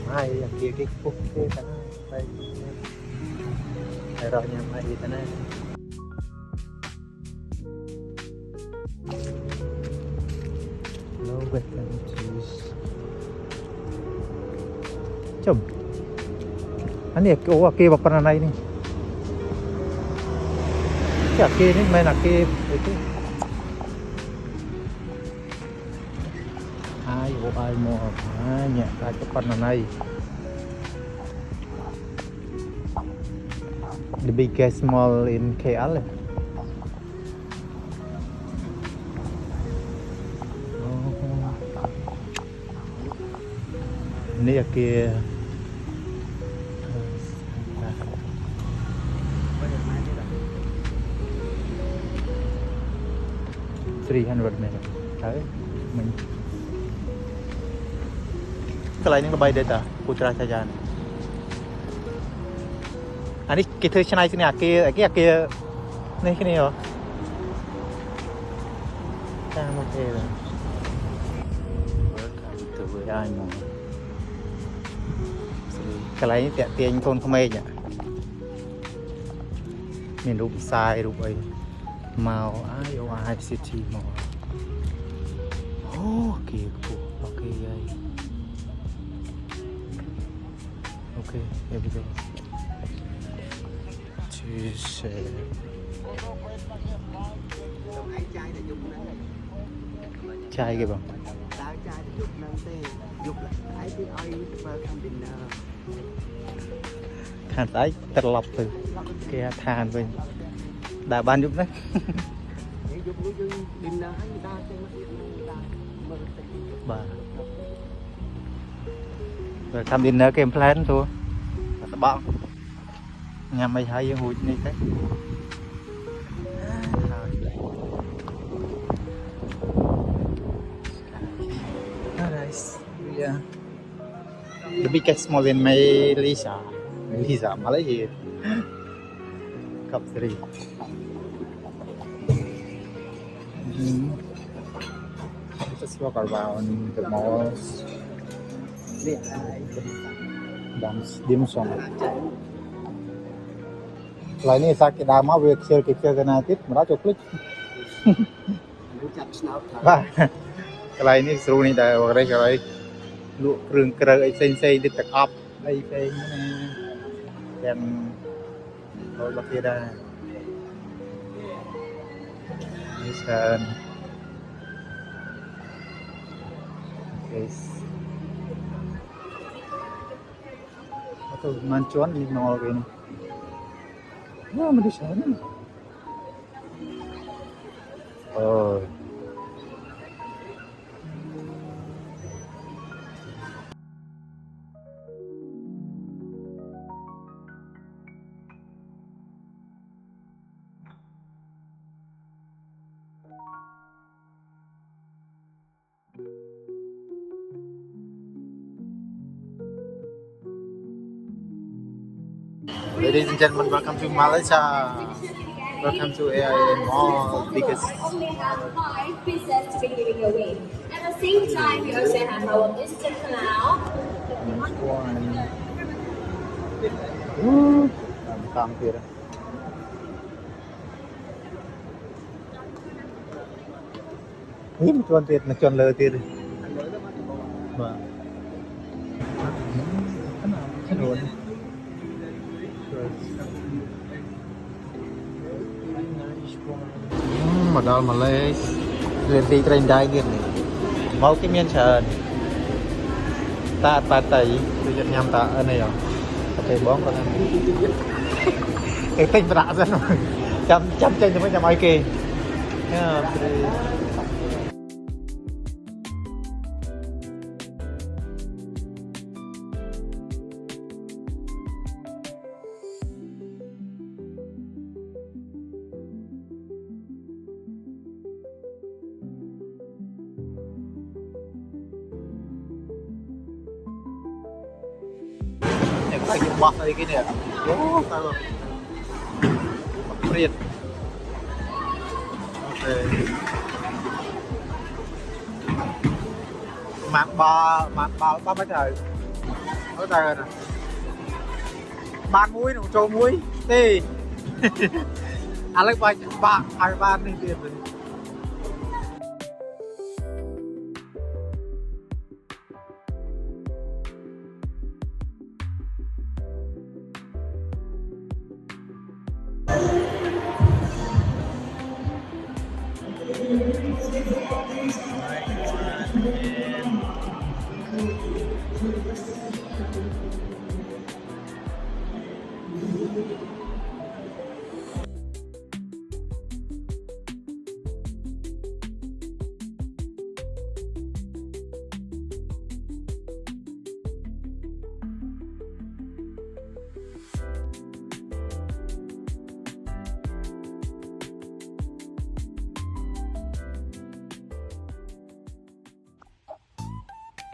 Hai yang kia cái phúc cái ta đây rồi nhà mày ta này no wetland trees chum anh ấy ô kia vào phần này đi cái kia này mày là kia itu hai ô ai mua banyak cái phần này the biggest mall in KL. Ini kia 300 meter đấy mình cái này những bay đây ta Putra Sajan anh ấy cái thứ này cái kia này cái này hả đang ok rồi từ với ai mà cái này tiện tiền thôn không mê nhỉ mình rụp sai rụp ấy màu ai city màu ok ok ok here we go chai kìa bông than tái tật lọc từ kia than với đã ban giúp đấy bà rồi thăm dinner kem plan thôi các bạn nhà mày hay hụt này thế nice yeah the biggest mall in Malaysia Malaysia Cup 3 just walk around the malls dim sum lại này sao cái đào máu việc chơi cái này tiếp mà nó chụp click cái này này sưu này đây vào đây rồi lụa rừng cờ xây đi tập up đây cái này đèn rồi bật kia ra Nissan yes atau mancuan di nol ini wah di sana oh Ladies and gentlemen, welcome to Malaysia. Welcome to AIA Mall because only have 5 pieces to be giving away. At the same time, we also have our Mr. Canal. Tam kia đó. Ini cuan tiệt là cuan lơ tiệt. Vâng. Cái nào? Modal Malay Renti train đai kia mau cái miếng chờ ta tay tôi nhận nhầm ta ở này rồi ok bóng con cái tinh đã dân rồi chăm chân cho mấy nhà máy kia phải dùng bọt này cái này ta luôn riêng ok mát ba mấy trời ở đây nè bán muối nó trâu muối đi ăn lấy ba đi tiền rồi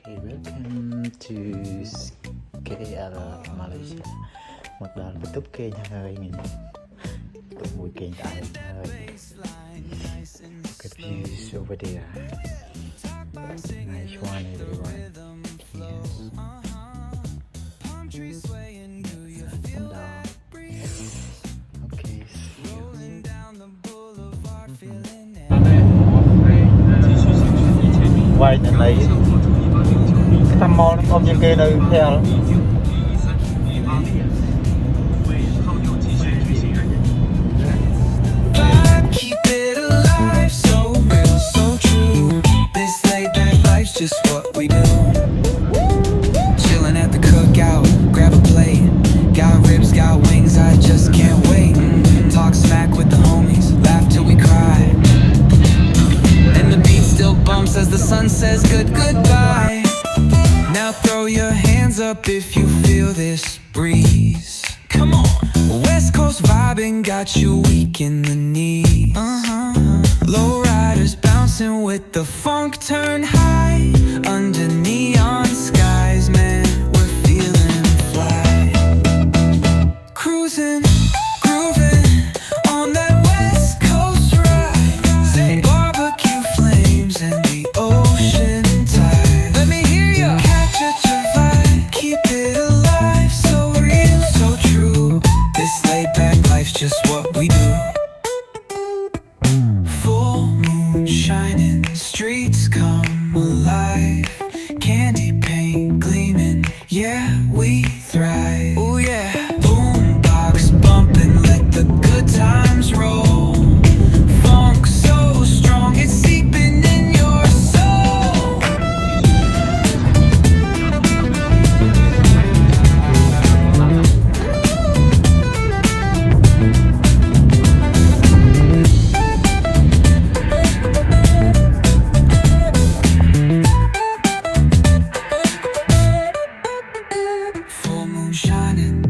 Okay, welcome to KL Malaysia. Một đoàn bật túc kê nha ơi mình tụi mùi kê tại ơi. Look at views over there. Nice one everyone. Yes. Come down. Okay, see you. Quay đến đây cái thăm mall nó không như kia nơi theo Keep it alive, so real, so true. This laid back life's just what we do. Chilling at the cookout, grab a plate. Got ribs, got wings, I just can't wait. Talk smack with the homies, laugh till we cry. And the beat still bumps as the sun says goodbye. Now throw your hands up if you feel this breeze. Come on. West Coast vibing got you weak in the knees. Low riders bouncing with the funk turn high. Under neon skies, man, we're feeling fly. Cruising, grooving on that West Coast ride. Say barbecue flames and the ocean tide. Let me hear you catch your vibe. Keep it alive, so real, so true. This laid back life's just what we do. Full moon shining, streets come alive. Candy paint gleaming, yeah, we thrive. Oh yeah. Boombox bumping, let the good times roll. Funk so strong, it's seeping in your soul. Full moon shining,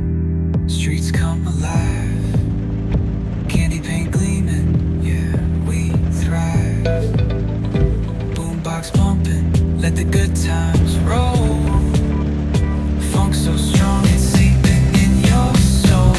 streets come alive. Candy paint gleaming, yeah, we thrive. Boombox pumping, let the good times roll. Funk so strong, it's seeping in your soul.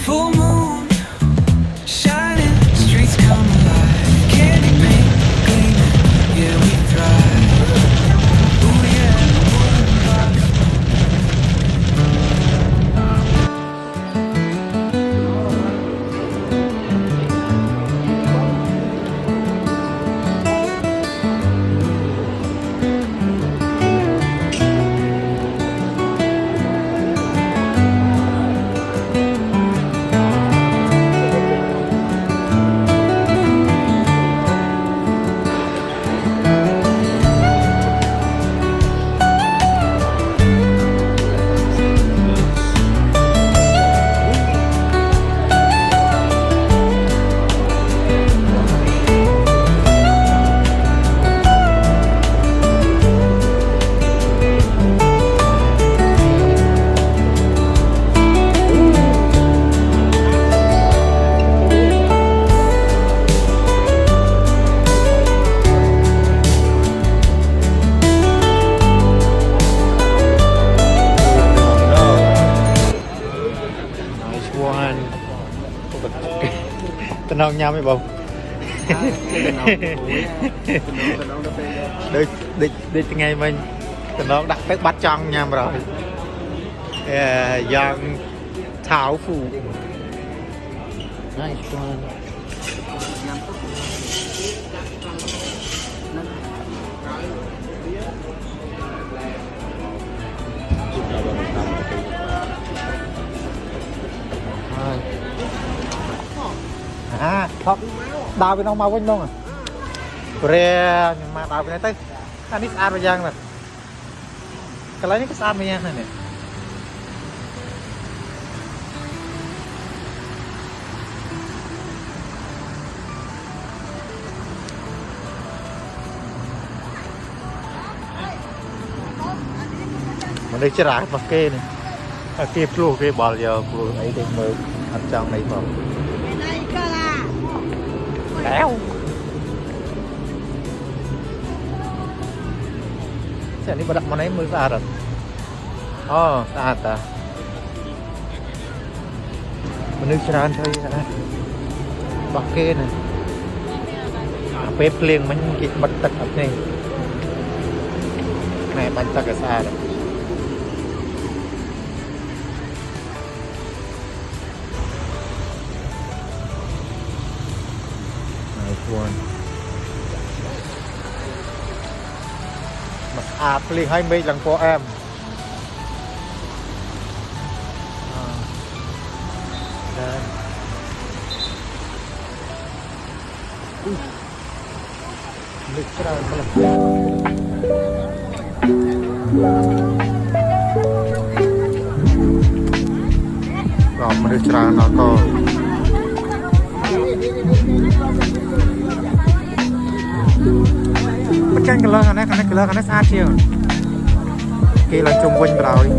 Full moon shining, streets come alive. Candy Tên ông nhau mấy bông đi ngày mình tên ông đặt tới bắt chân nha rồi dân thảo phụ nice one. Thật đào bên ông mau quên luôn à re nhưng mà đào bên này tới anh ít ăn bây giờ nè cái lấy những cái sao bây giờ này nè mà đây chưa rải mặt kê này kia plu kia bò giờ plu ấy để mới ăn trong này vào đéo sẽ đi vào đặt món ấy mới ra rồi ta mình nước trà thôi bọc kê này bếp liền mình kịp bật tật ở đây này bánh ta cái xa rồi one mà liền hai mươi lần của em lịch ra rồi mà lịch ra nó có cái lơ này xa chiều kia là chung quanh rồi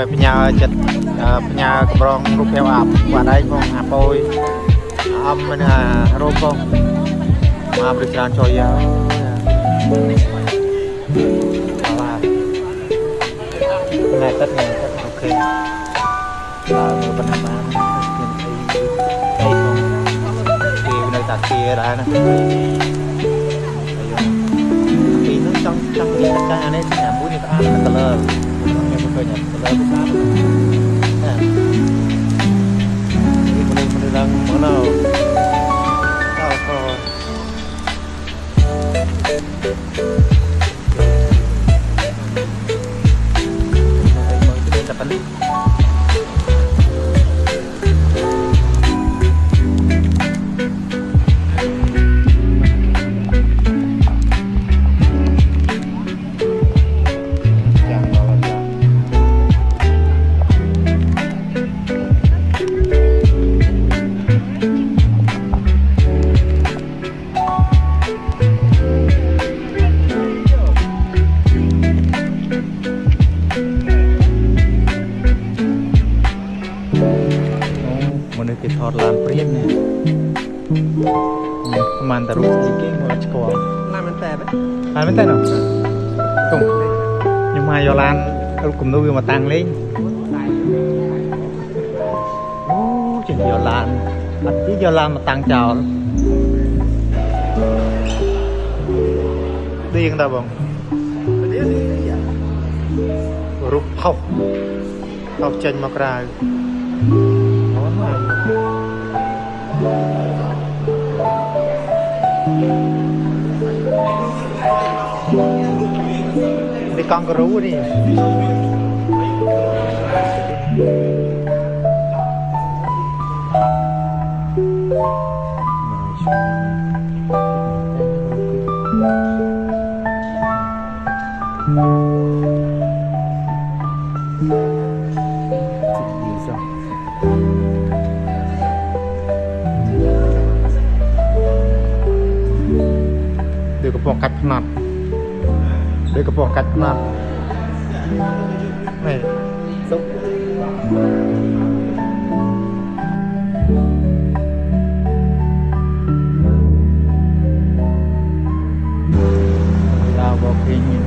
bây giờ chật bây giờ cầm rong rút theo ạp qua đây con ạp ôi âm mình rô con mà bây giờ cho giáo này tất này ok bên Nam An đây con nơi ta kia đã nè vì nó trong cái cái này thì nhà mũi này ta ăn là color nghe có khơi nhỉ color của sao nè mình đang mở nào sao rồi thọt làm priết nè màn taruh cái ngồi chua làm bên tay nào không nhưng mà do lan cùng nuôi mà tăng lên chuyện do lan chỉ do lan mà tăng trào điên đâu bông rút học chân mặc ra đi con rú đi đưa cái bọc cắt nát đưa cái bọc cắt nát này xúc lao vào khi nhìn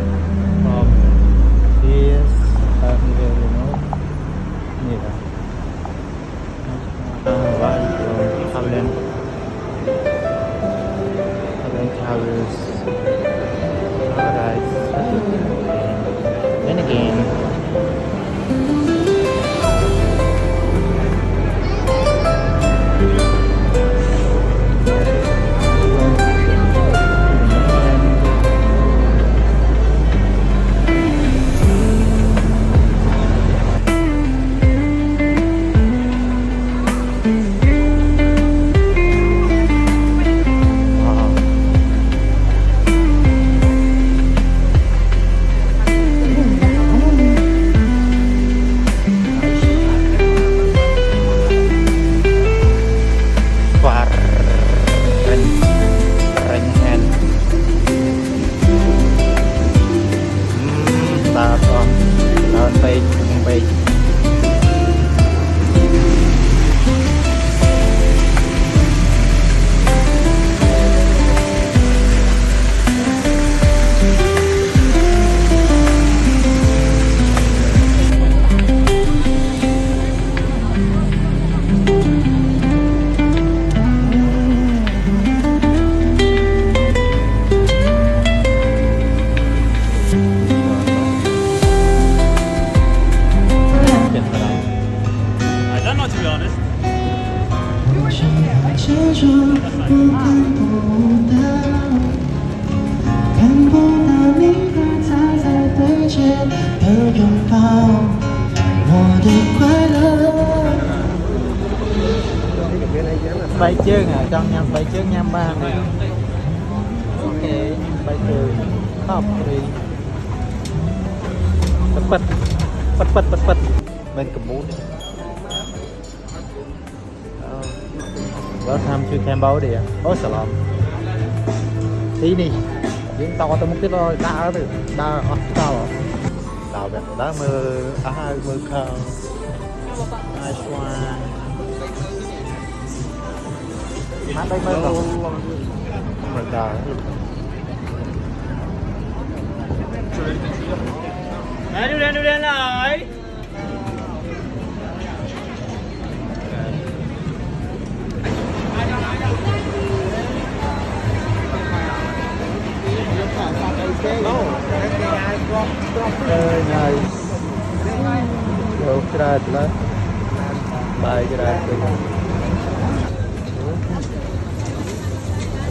ở拥抱我的快乐 bay chương à trong nhằm bay chương nhằm ba này ok bay từ top đi bật bên cầm bút đó tham chưa Cambodia đi à ôi sợ lắm tí đi những to tôi muốn cái thôi đá được đá cao à đào đẹp đá mơ mơ khờ ai xoa hát đây mơ rồi mình đào đưa đen lại này đâu kira lah baik kira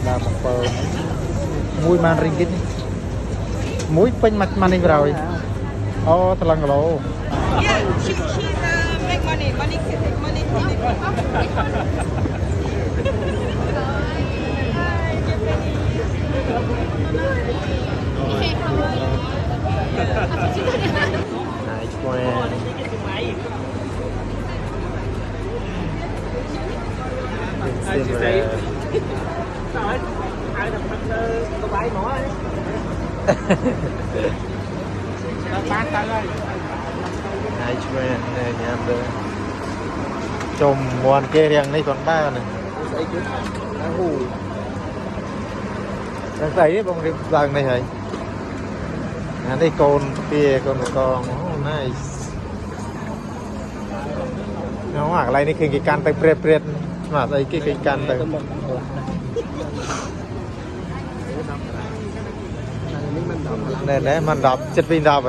là một bờ mũi man ringgit mũi pin mặt man rồi oh telang lo Yeah, she make money nice one ai đập thân có bãi mỏ ấy bán tay ơi nice one nè nhám được chùm muôn kia riêng đây còn ba này đang thấy bông rịp lần này hả đây con kia con nice nó hoặc lạiนี่คือกี่การไปเปรียบมาใส่กี่การไปเนี่ยมันดับจัดวินดับไป